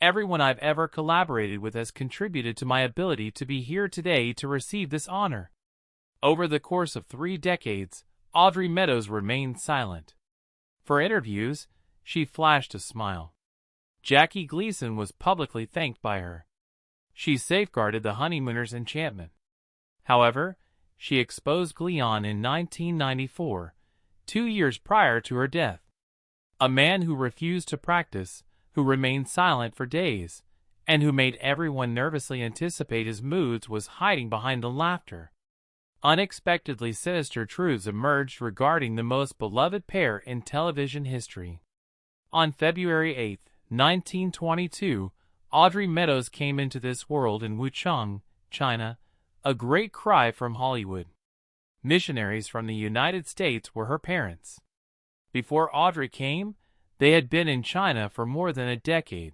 Everyone I've ever collaborated with has contributed to my ability to be here today to receive this honor." Over the course of 3 decades, Audrey Meadows remained silent. For interviews, she flashed a smile. Jackie Gleason was publicly thanked by her. She safeguarded the honeymooners' enchantment. However, she exposed Gleason in 1994, 2 years prior to her death. A man who refused to practice, who remained silent for days, and who made everyone nervously anticipate his moods was hiding behind the laughter. Unexpectedly sinister truths emerged regarding the most beloved pair in television history. On February 8, 1922, Audrey Meadows came into this world in Wuchang, China, a great cry from Hollywood. Missionaries from the United States were her parents. Before Audrey came, they had been in China for more than a decade.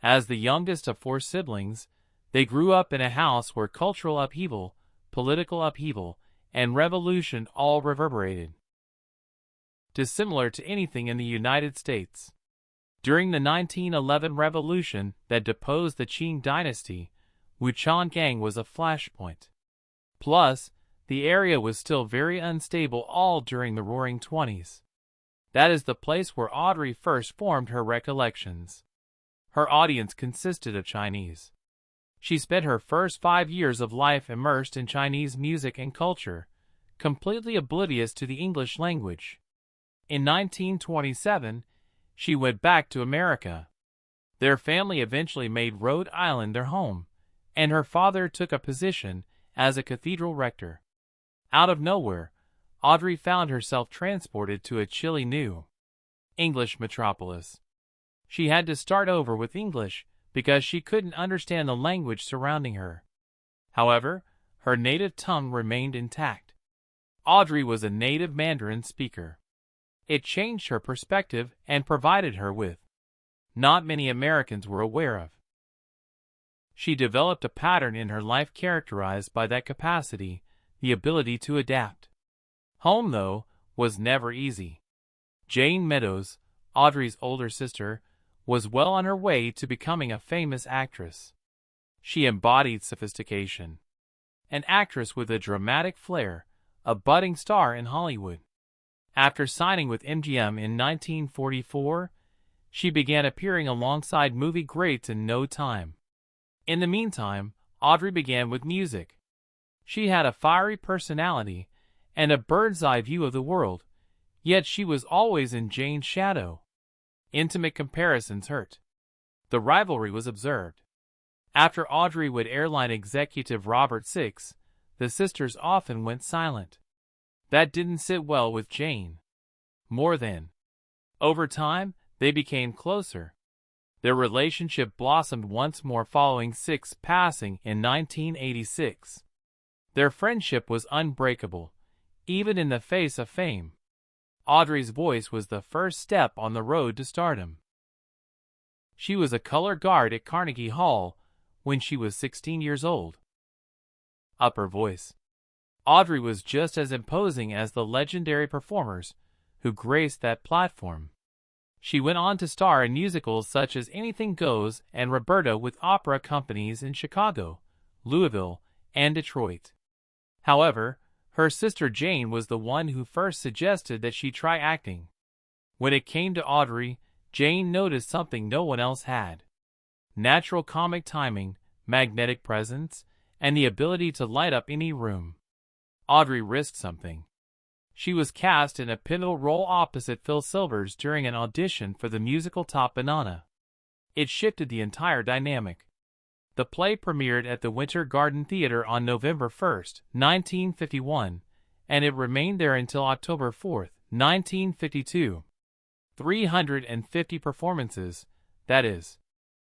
As the youngest of 4 siblings, they grew up in a house where cultural upheaval, political upheaval, and revolution all reverberated. Dissimilar to anything in the United States. During the 1911 revolution that deposed the Qing dynasty, Wuchang was a flashpoint. Plus, the area was still very unstable all during the Roaring Twenties. That is the place where Audrey first formed her recollections. Her audience consisted of Chinese. She spent her first 5 years of life immersed in Chinese music and culture, completely oblivious to the English language. In 1927, she went back to America. Their family eventually made Rhode Island their home, and her father took a position as a cathedral rector. Out of nowhere, Audrey found herself transported to a chilly new English metropolis. She had to start over with English because she couldn't understand the language surrounding her. However, her native tongue remained intact. Audrey was a native Mandarin speaker. It changed her perspective and provided her with not many Americans were aware of. She developed a pattern in her life characterized by that capacity, the ability to adapt. Home, though, was never easy. Jane Meadows, Audrey's older sister, was well on her way to becoming a famous actress. She embodied sophistication. An actress with a dramatic flair, a budding star in Hollywood. After signing with MGM in 1944, she began appearing alongside movie greats in no time. In the meantime, Audrey began with music. She had a fiery personality and a bird's-eye view of the world, yet she was always in Jane's shadow. Intimate comparisons hurt. The rivalry was observed. After Audrey would airline executive Robert Six, the sisters often went silent. That didn't sit well with Jane. Over time, they became closer. Their relationship blossomed once more following Six's passing in 1986. Their friendship was unbreakable, even in the face of fame. Audrey's voice was the first step on the road to stardom. She was a color guard at Carnegie Hall when she was 16 years old. Upper voice. Audrey was just as imposing as the legendary performers who graced that platform. She went on to star in musicals such as Anything Goes and Roberta with opera companies in Chicago, Louisville, and Detroit. However, her sister Jane was the one who first suggested that she try acting. When it came to Audrey, Jane noticed something no one else had. Natural comic timing, magnetic presence, and the ability to light up any room. Audrey risked something. She was cast in a pivotal role opposite Phil Silvers during an audition for the musical Top Banana. It shifted the entire dynamic. The play premiered at the Winter Garden Theater on November 1, 1951, and it remained there until October 4, 1952. 350 performances, that is.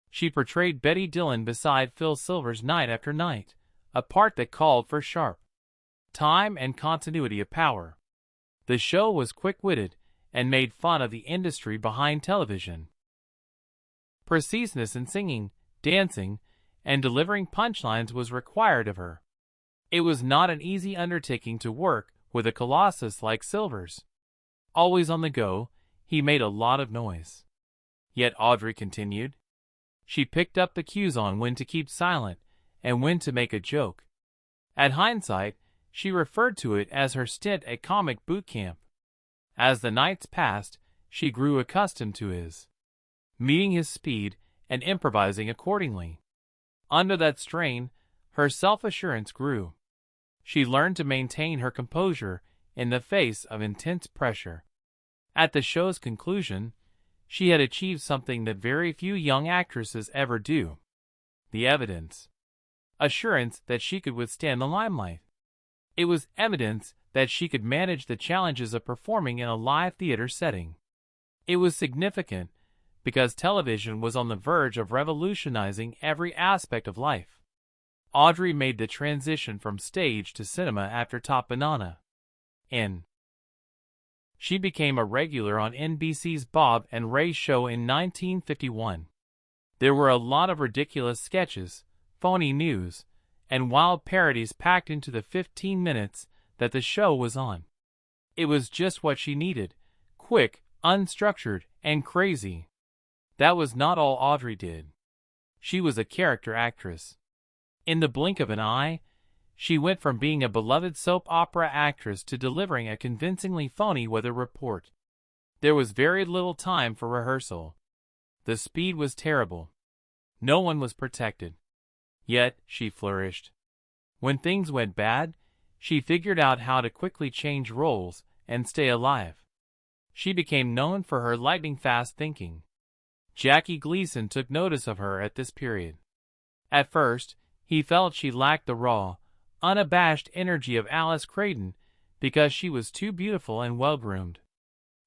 She portrayed Betty Dillon beside Phil Silvers night after night, a part that called for sharp time and continuity of power. The show was quick-witted and made fun of the industry behind television. Preciseness in singing, dancing, and delivering punchlines was required of her. It was not an easy undertaking to work with a colossus like Silvers. Always on the go, he made a lot of noise. Yet Audrey continued. She picked up the cues on when to keep silent and when to make a joke. At hindsight, she referred to it as her stint at comic boot camp. As the nights passed, she grew accustomed to meeting his speed and improvising accordingly. Under that strain, her self-assurance grew. She learned to maintain her composure in the face of intense pressure. At the show's conclusion, she had achieved something that very few young actresses ever do. The evidence. Assurance that she could withstand the limelight. It was evidence that she could manage the challenges of performing in a live theater setting. It was significant because television was on the verge of revolutionizing every aspect of life. Audrey made the transition from stage to cinema after Top Banana. She became a regular on NBC's Bob and Ray show in 1951. There were a lot of ridiculous sketches, phony news, and wild parodies packed into the 15 minutes that the show was on. It was just what she needed: quick, unstructured, and crazy. That was not all Audrey did. She was a character actress. In the blink of an eye, she went from being a beloved soap opera actress to delivering a convincingly phony weather report. There was very little time for rehearsal. The speed was terrible. No one was protected. Yet, she flourished. When things went bad, she figured out how to quickly change roles and stay alive. She became known for her lightning-fast thinking. Jackie Gleason took notice of her at this period. At first, he felt she lacked the raw, unabashed energy of Alice Creighton because she was too beautiful and well-groomed.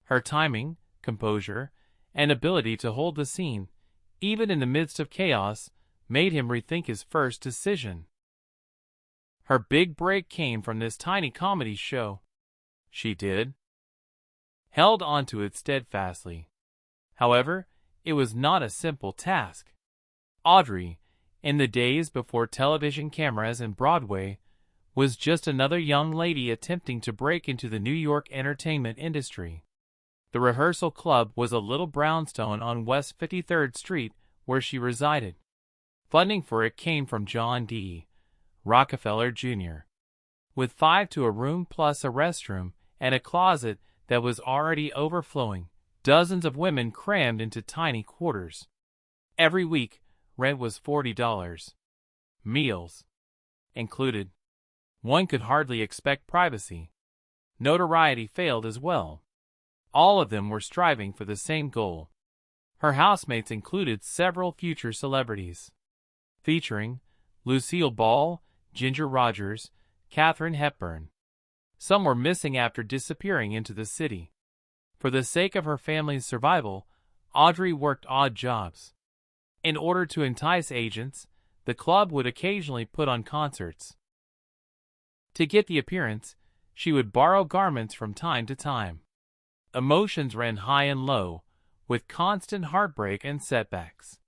Her timing, composure, and ability to hold the scene, even in the midst of chaos, made him rethink his first decision. Her big break came from this tiny comedy show. She held onto it steadfastly. However, it was not a simple task. Audrey, in the days before television cameras and Broadway, was just another young lady attempting to break into the New York entertainment industry. The rehearsal club was a little brownstone on West 53rd Street where she resided. Funding for it came from John D. Rockefeller, Jr. With 5 to a room plus a restroom and a closet that was already overflowing, dozens of women crammed into tiny quarters. Every week, rent was $40. Meals included. One could hardly expect privacy. Notoriety failed as well. All of them were striving for the same goal. Her housemates included several future celebrities, featuring Lucille Ball, Ginger Rogers, Katharine Hepburn. Some were missing after disappearing into the city. For the sake of her family's survival, Audrey worked odd jobs. In order to entice agents, the club would occasionally put on concerts. To get the appearance, she would borrow garments from time to time. Emotions ran high and low, with constant heartbreak and setbacks.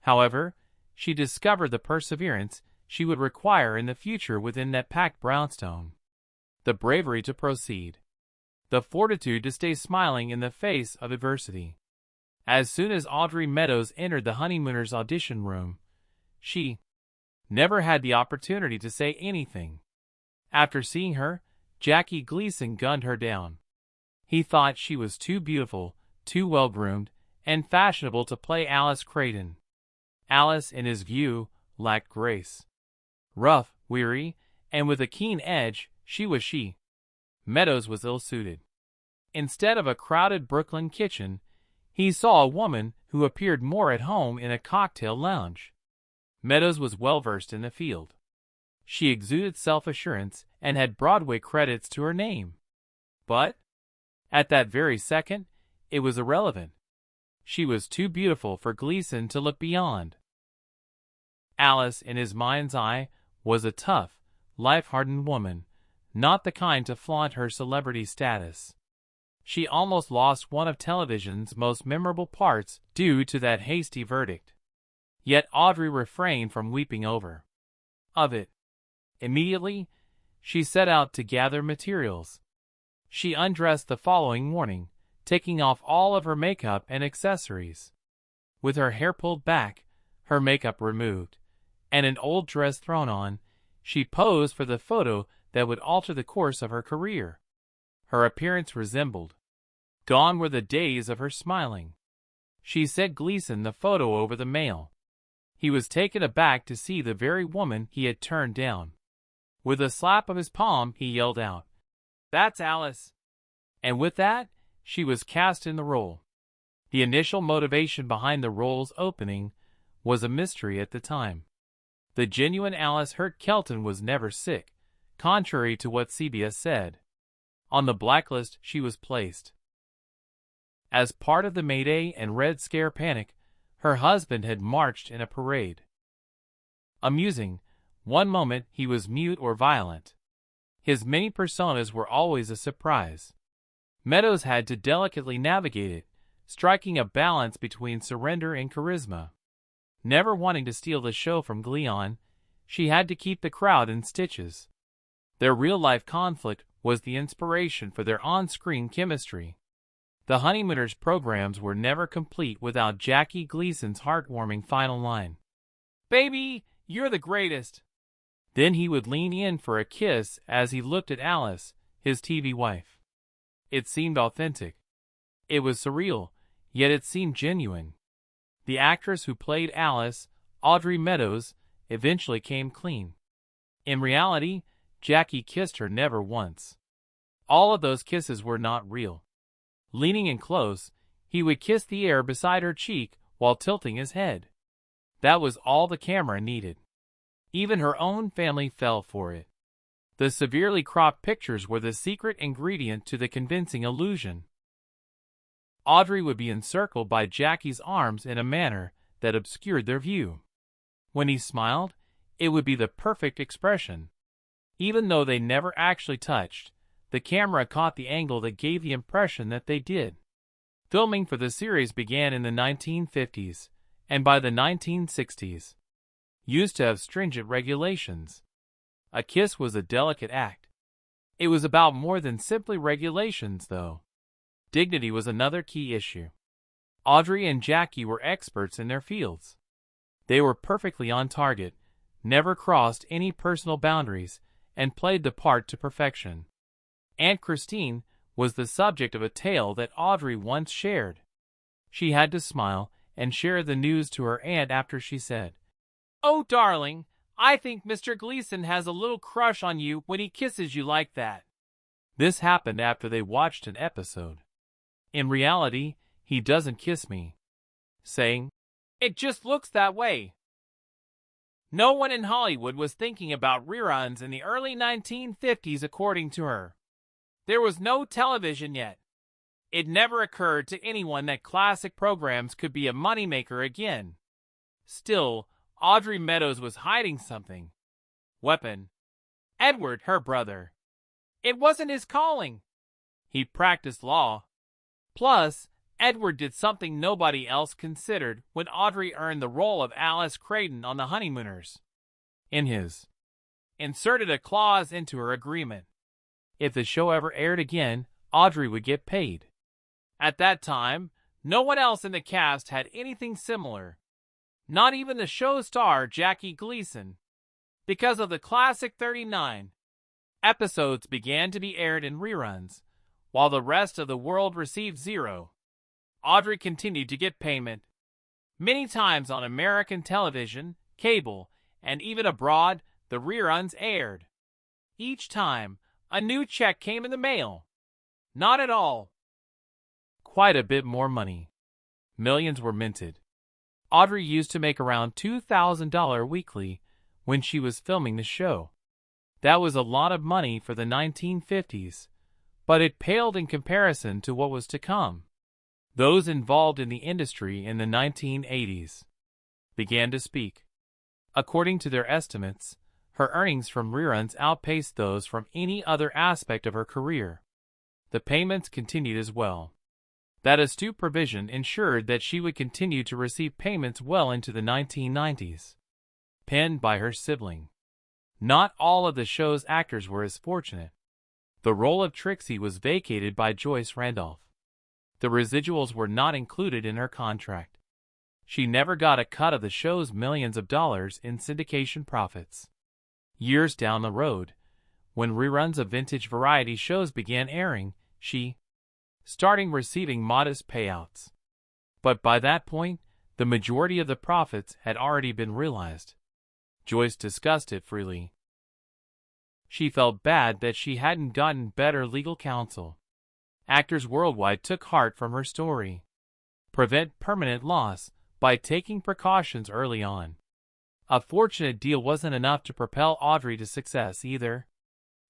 However, she discovered the perseverance she would require in the future within that packed brownstone. The bravery to proceed. The fortitude to stay smiling in the face of adversity. As soon as Audrey Meadows entered the honeymooners' audition room, she never had the opportunity to say anything. After seeing her, Jackie Gleason gunned her down. He thought she was too beautiful, too well-groomed, and fashionable to play Alice Creighton. Alice, in his view, lacked grace. Rough, weary, and with a keen edge, she was she. Meadows was ill-suited. Instead of a crowded Brooklyn kitchen, he saw a woman who appeared more at home in a cocktail lounge. Meadows was well-versed in the field. She exuded self-assurance and had Broadway credits to her name. But, at that very second, it was irrelevant. She was too beautiful for Gleason to look beyond. Alice, in his mind's eye, was a tough, life-hardened woman, not the kind to flaunt her celebrity status. She almost lost one of television's most memorable parts due to that hasty verdict. Yet Audrey refrained from weeping over it. Immediately, she set out to gather materials. She undressed the following morning, taking off all of her makeup and accessories. With her hair pulled back, her makeup removed, and an old dress thrown on, she posed for the photo that would alter the course of her career. Her appearance resembled. Gone were the days of her smiling. She sent Gleason the photo over the mail. He was taken aback to see the very woman he had turned down. With a slap of his palm, he yelled out, "That's Alice!" And with that, she was cast in the role. The initial motivation behind the role's opening was a mystery at the time. The genuine Alice Hurt Kelton was never sick, contrary to what CBS said. On the blacklist she was placed. As part of the Mayday and Red Scare panic, her husband had marched in a parade. Amusing, one moment he was mute or violent. His many personas were always a surprise. Meadows had to delicately navigate it, striking a balance between surrender and charisma. Never wanting to steal the show from Gleason, she had to keep the crowd in stitches. Their real-life conflict was the inspiration for their on-screen chemistry. The Honeymooners programs were never complete without Jackie Gleason's heartwarming final line, "Baby, you're the greatest." Then he would lean in for a kiss as he looked at Alice, his TV wife. It seemed authentic. It was surreal, yet it seemed genuine. The actress who played Alice, Audrey Meadows, eventually came clean. In reality, Jackie kissed her never once. All of those kisses were not real. Leaning in close, he would kiss the air beside her cheek while tilting his head. That was all the camera needed. Even her own family fell for it. The severely cropped pictures were the secret ingredient to the convincing illusion. Audrey would be encircled by Jackie's arms in a manner that obscured their view. When he smiled, it would be the perfect expression. Even though they never actually touched, the camera caught the angle that gave the impression that they did. Filming for the series began in the 1950s, and by the 1960s, used to have stringent regulations. A kiss was a delicate act. It was about more than simply regulations, though. Dignity was another key issue. Audrey and Jackie were experts in their fields. They were perfectly on target, never crossed any personal boundaries, and played the part to perfection. Aunt Christine was the subject of a tale that Audrey once shared. She had to smile and share the news to her aunt after she said, "Oh, darling, I think Mr. Gleason has a little crush on you when he kisses you like that." This happened after they watched an episode. "In reality, he doesn't kiss me," saying, "It just looks that way." No one in Hollywood was thinking about reruns in the early 1950s, according to her. There was no television yet. It never occurred to anyone that classic programs could be a moneymaker again. Still, Audrey Meadows was hiding something. Weapon. Edward, her brother. It wasn't his calling. He practiced law. Plus, Edward did something nobody else considered when Audrey earned the role of Alice Creighton on The Honeymooners. Inserted a clause into her agreement. If the show ever aired again, Audrey would get paid. At that time, no one else in the cast had anything similar. Not even the show star Jackie Gleason. Because of the classic 39, episodes began to be aired in reruns, while the rest of the world received zero. Audrey continued to get payment. Many times on American television, cable, and even abroad, the reruns aired. Each time, a new check came in the mail. Not at all. Quite a bit more money. Millions were minted. Audrey used to make around $2,000 weekly when she was filming the show. That was a lot of money for the 1950s, but it paled in comparison to what was to come. Those involved in the industry in the 1980s began to speak. According to their estimates, her earnings from reruns outpaced those from any other aspect of her career. The payments continued as well. That astute provision ensured that she would continue to receive payments well into the 1990s. Penned by her sibling. Not all of the show's actors were as fortunate. The role of Trixie was vacated by Joyce Randolph. The residuals were not included in her contract. She never got a cut of the show's millions of dollars in syndication profits. Years down the road, when reruns of vintage variety shows began airing, she started receiving modest payouts. But by that point, the majority of the profits had already been realized. Joyce discussed it freely. She felt bad that she hadn't gotten better legal counsel. Actors worldwide took heart from her story. Prevent permanent loss by taking precautions early on. A fortunate deal wasn't enough to propel Audrey to success either.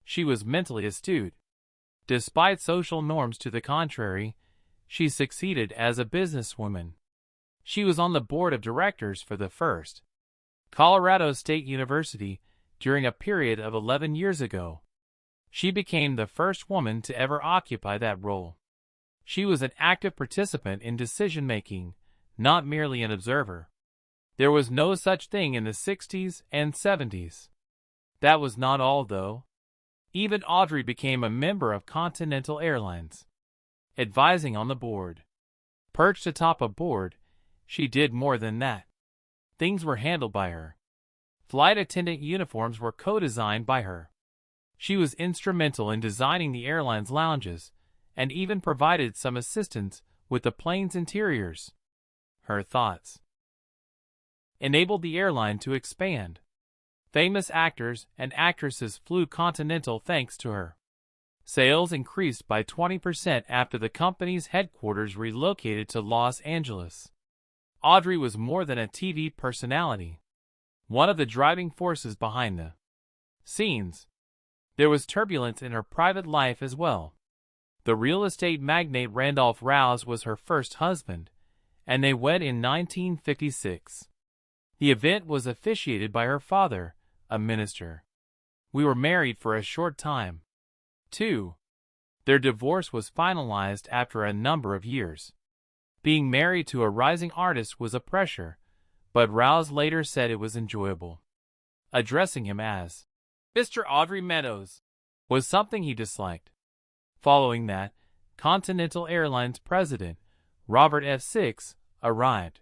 She was mentally astute. Despite social norms to the contrary, she succeeded as a businesswoman. She was on the board of directors for the first Colorado State University during a period of 11 years ago. She became the first woman to ever occupy that role. She was an active participant in decision-making, not merely an observer. There was no such thing in the 60s and 70s. That was not all, though. Even Audrey became a member of Continental Airlines, advising on the board. Perched atop a board, she did more than that. Things were handled by her. Flight attendant uniforms were co-designed by her. She was instrumental in designing the airline's lounges, and even provided some assistance with the plane's interiors. Her thoughts enabled the airline to expand. Famous actors and actresses flew Continental thanks to her. Sales increased by 20% after the company's headquarters relocated to Los Angeles. Audrey was more than a TV personality. One of the driving forces behind the scenes. There was turbulence in her private life as well. The real estate magnate Randolph Rouse was her first husband, and they wed in 1956. The event was officiated by her father, a minister. We were married for a short time. 2. Their divorce was finalized after a number of years. Being married to a rising artist was a pressure, but Rouse later said it was enjoyable. Addressing him as Mr. Audrey Meadows was something he disliked. Following that, Continental Airlines president, Robert F. Six, arrived.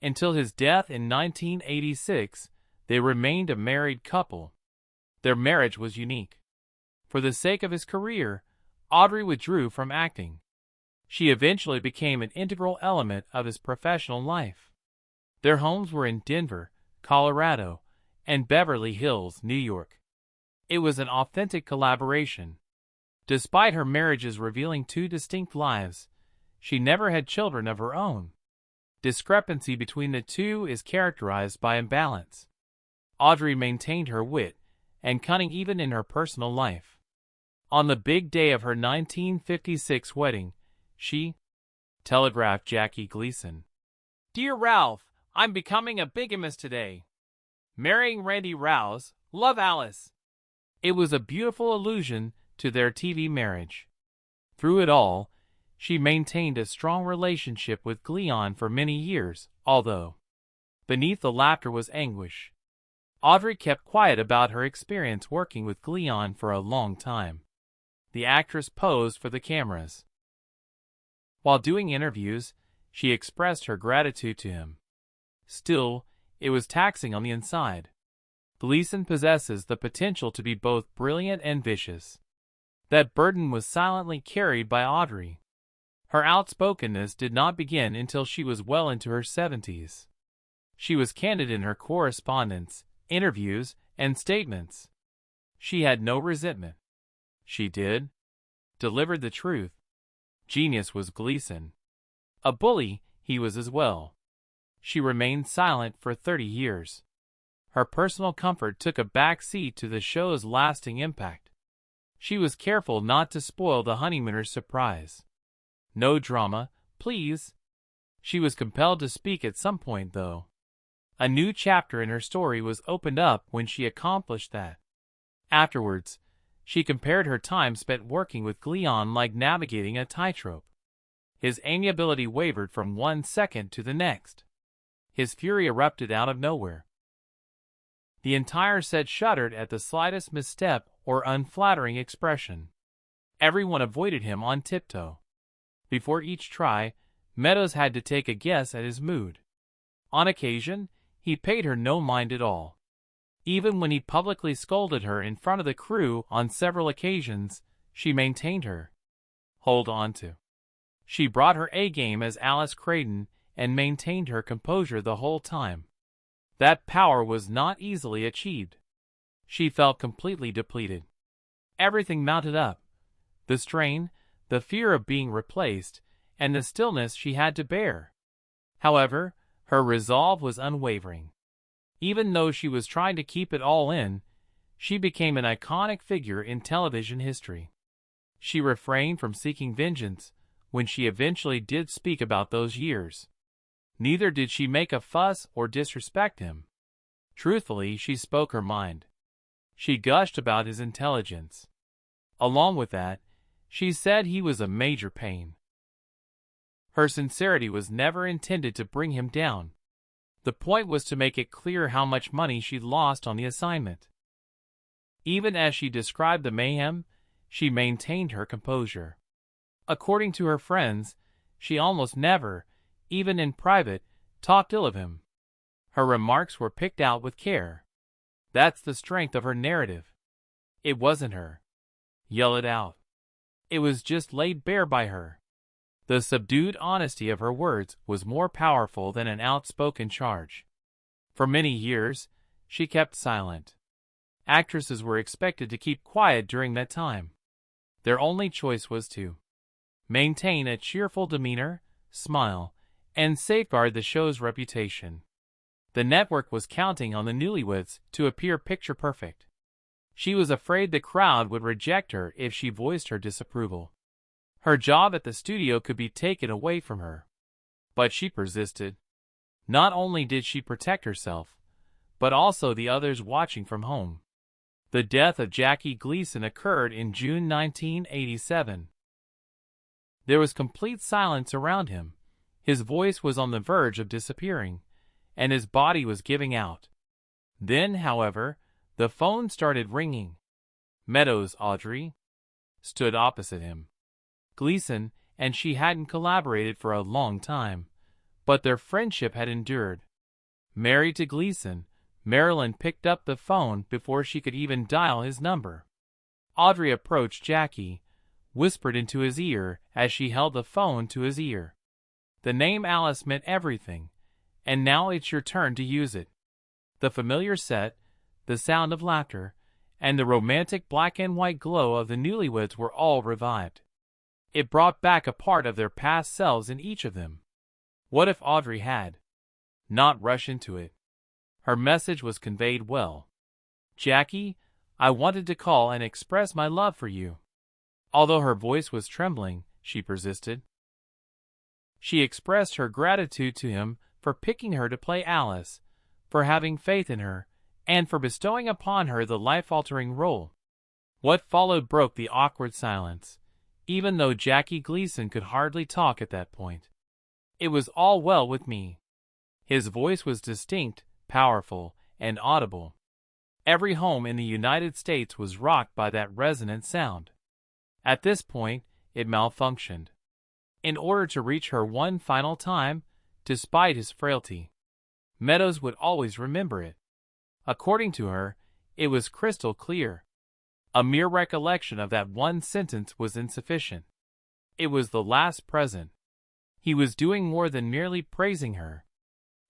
Until his death in 1986, they remained a married couple. Their marriage was unique. For the sake of his career, Audrey withdrew from acting. She eventually became an integral element of his professional life. Their homes were in Denver, Colorado, and Beverly Hills, New York. It was an authentic collaboration. Despite her marriages revealing two distinct lives, she never had children of her own. Discrepancy between the two is characterized by imbalance. Audrey maintained her wit and cunning even in her personal life. On the big day of her 1956 wedding, she telegraphed Jackie Gleason, "Dear Ralph, I'm becoming a bigamist today. Marrying Randy Rouse, love Alice." It was a beautiful allusion to their TV marriage. Through it all, she maintained a strong relationship with Gleason for many years, although beneath the laughter was anguish. Audrey kept quiet about her experience working with Gleason for a long time. The actress posed for the cameras. While doing interviews, she expressed her gratitude to him. Still, it was taxing on the inside. Gleason possesses the potential to be both brilliant and vicious. That burden was silently carried by Audrey. Her outspokenness did not begin until she was well into her 70s. She was candid in her correspondence, interviews, and statements. She had no resentment. She delivered the truth. Genius was Gleason. A bully, he was as well. She remained silent for 30 years. Her personal comfort took a back seat to the show's lasting impact. She was careful not to spoil the honeymooners' surprise. No drama, please. She was compelled to speak at some point, though. A new chapter in her story was opened up when she accomplished that. Afterwards, she compared her time spent working with Gleason like navigating a tightrope. His amiability wavered from one second to the next. His fury erupted out of nowhere. The entire set shuddered at the slightest misstep or unflattering expression. Everyone avoided him on tiptoe. Before each try, Meadows had to take a guess at his mood. On occasion, he paid her no mind at all. Even when he publicly scolded her in front of the crew on several occasions, she maintained her hold on to. She brought her A-game as Alice Creighton and maintained her composure the whole time. That power was not easily achieved. She felt completely depleted. Everything mounted up. The strain, the fear of being replaced, and the stillness she had to bear. However, her resolve was unwavering. Even though she was trying to keep it all in, she became an iconic figure in television history. She refrained from seeking vengeance when she eventually did speak about those years. Neither did she make a fuss or disrespect him. Truthfully, she spoke her mind. She gushed about his intelligence. Along with that, she said he was a major pain. Her sincerity was never intended to bring him down. The point was to make it clear how much money she'd lost on the assignment. Even as she described the mayhem, she maintained her composure. According to her friends, she almost never, even in private, talked ill of him. Her remarks were picked out with care. That's the strength of her narrative. It wasn't her yell it out. It was just laid bare by her. The subdued honesty of her words was more powerful than an outspoken charge. For many years, she kept silent. Actresses were expected to keep quiet during that time. Their only choice was to maintain a cheerful demeanor, smile, and safeguard the show's reputation. The network was counting on the newlyweds to appear picture perfect. She was afraid the crowd would reject her if she voiced her disapproval. Her job at the studio could be taken away from her. But she persisted. Not only did she protect herself, but also the others watching from home. The death of Jackie Gleason occurred in June 1987. There was complete silence around him. His voice was on the verge of disappearing, and his body was giving out. Then, however, the phone started ringing. Meadows, Audrey, stood opposite him. Gleason and she hadn't collaborated for a long time, but their friendship had endured. Married to Gleason, Marilyn picked up the phone before she could even dial his number. Audrey approached Jackie, whispered into his ear as she held the phone to his ear. The name Alice meant everything, and now it's your turn to use it. The familiar set, the sound of laughter, and the romantic black and white glow of the newlyweds were all revived. It brought back a part of their past selves in each of them. What if Audrey had not rushed into it? Her message was conveyed well. Jackie, I wanted to call and express my love for you. Although her voice was trembling, she persisted. She expressed her gratitude to him for picking her to play Alice, for having faith in her, and for bestowing upon her the life-altering role. What followed broke the awkward silence, even though Jackie Gleason could hardly talk at that point. It was all well with me. His voice was distinct, powerful, and audible. Every home in the United States was rocked by that resonant sound. At this point, it malfunctioned. In order to reach her one final time, despite his frailty, Meadows would always remember it. According to her, it was crystal clear. A mere recollection of that one sentence was insufficient. It was the last present. He was doing more than merely praising her.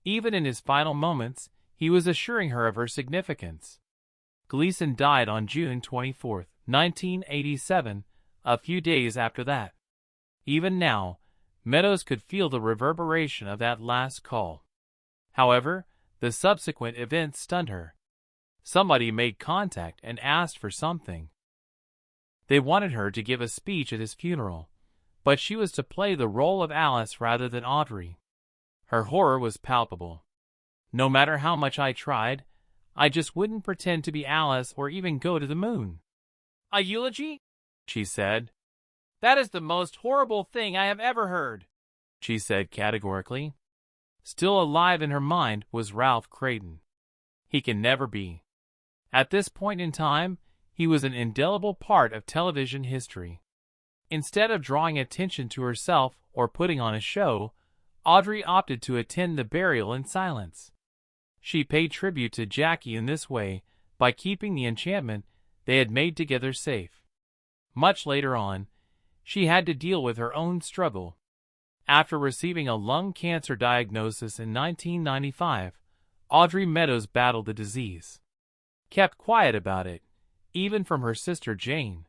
Even in his final moments, he was assuring her of her significance. Gleason died on June 24, 1987, a few days after that. Even now, Meadows could feel the reverberation of that last call. However, the subsequent events stunned her. Somebody made contact and asked for something. They wanted her to give a speech at his funeral, but she was to play the role of Alice rather than Audrey. Her horror was palpable. No matter how much I tried, I just wouldn't pretend to be Alice or even go to the moon. A eulogy? She said. That is the most horrible thing I have ever heard, she said categorically. Still alive in her mind was Ralph Creighton. He can never be. At this point in time, he was an indelible part of television history. Instead of drawing attention to herself or putting on a show, Audrey opted to attend the burial in silence. She paid tribute to Jackie in this way by keeping the enchantment they had made together safe. Much later on, she had to deal with her own struggle. After receiving a lung cancer diagnosis in 1995, Audrey Meadows battled the disease. Kept quiet about it, even from her sister Jane.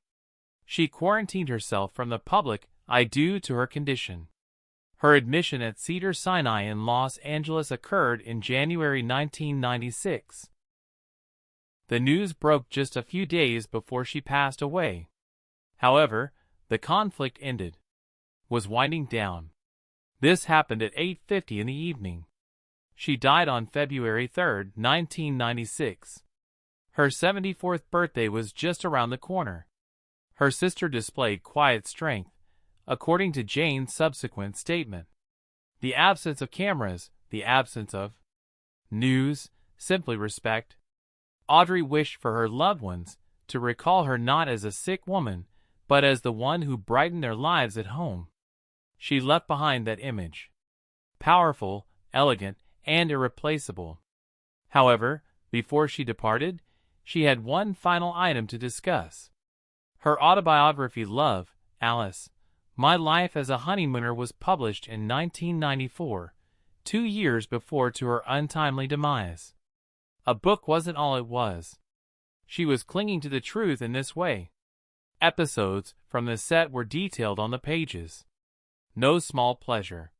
She quarantined herself from the public eye due to her condition. Her admission at Cedars-Sinai in Los Angeles occurred in January 1996. The news broke just a few days before she passed away. However, the conflict was winding down. This happened at 8:50 in the evening. She died on February 3, 1996. Her 74th birthday was just around the corner. Her sister displayed quiet strength, according to Jane's subsequent statement. The absence of cameras, the absence of news, simply respect. Audrey wished for her loved ones to recall her not as a sick woman, but as the one who brightened their lives at home. She left behind that image. Powerful, elegant, and irreplaceable. However, before she departed, she had one final item to discuss. Her autobiography Love, Alice, My Life as a Honeymooner was published in 1994, 2 years before to her untimely demise. A book wasn't all it was. She was clinging to the truth in this way. Episodes from the set were detailed on the pages. No small pleasure.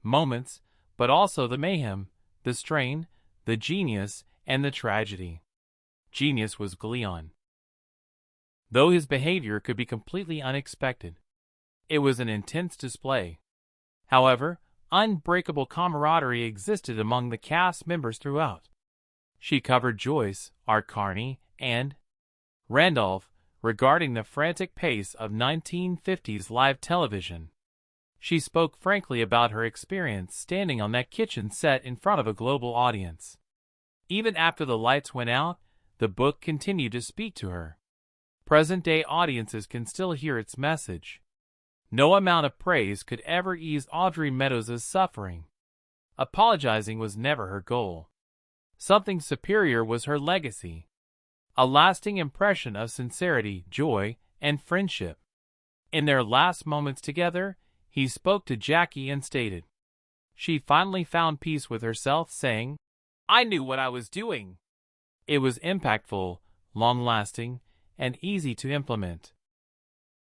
Moments, but also the mayhem, the strain, the genius, and the tragedy. Genius was Gleason. Though his behavior could be completely unexpected, it was an intense display. However, unbreakable camaraderie existed among the cast members throughout. She covered Joyce, Art Carney, and Randolph regarding the frantic pace of 1950s live television. She spoke frankly about her experience standing on that kitchen set in front of a global audience. Even after the lights went out, the book continued to speak to her. Present-day audiences can still hear its message. No amount of praise could ever ease Audrey Meadows' suffering. Apologizing was never her goal. Something superior was her legacy. A lasting impression of sincerity, joy, and friendship. In their last moments together, he spoke to Jackie and stated, "She finally found peace with herself, saying, 'I knew what I was doing.'" It was impactful, long-lasting, and easy to implement.